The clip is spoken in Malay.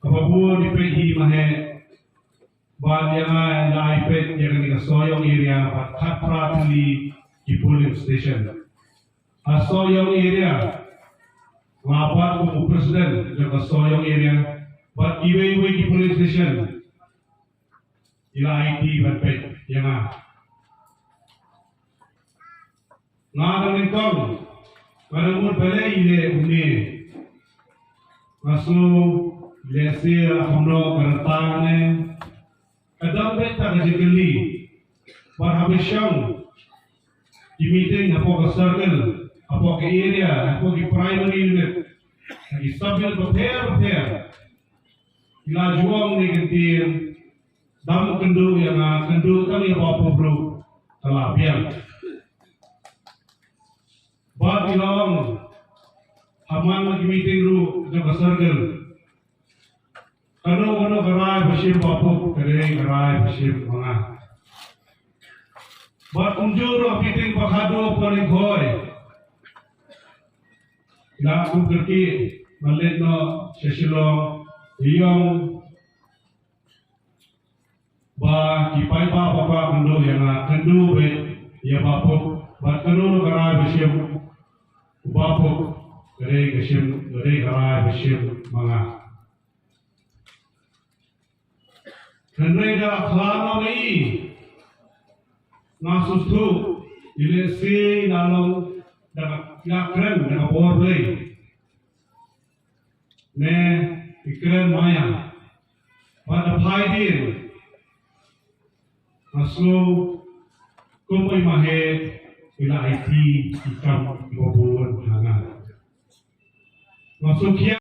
apapun ipet hi mahe bad yang la ipet yang ni soyong area pat pratli di polling station soyong area lapat ko presiden yang soyong area but iwe di polling station ila IT pat yang ngadang ningkong kadang pala ile uni masu lesia hamlo kartane kadang beta kajeli par habishang di meeting apo ka circle apo ka area apo ki primary unit ki subunit prepare ila juang ni kentir dam kendu yang kendu kami apo bro talapian Ba't ilawang hamang nag-meeting ro sa circle. Kano karay basim bapo kare karay basim mga. Ba't unjuro meeting pakado paringhoy. Ilakong kerki malit no sesilong iyong ba kipay pa kendo yang kendo be ya bapo ba't kano karay basim Bapo, dari karai besim mga. Henry dah kelana ni, ngasustu, ilesi dalam dah keren dah bor play. Ne ikren maya, pada pahidin, ngasu kumai mahe. Ila IT ikam ibobon hangat. Masuk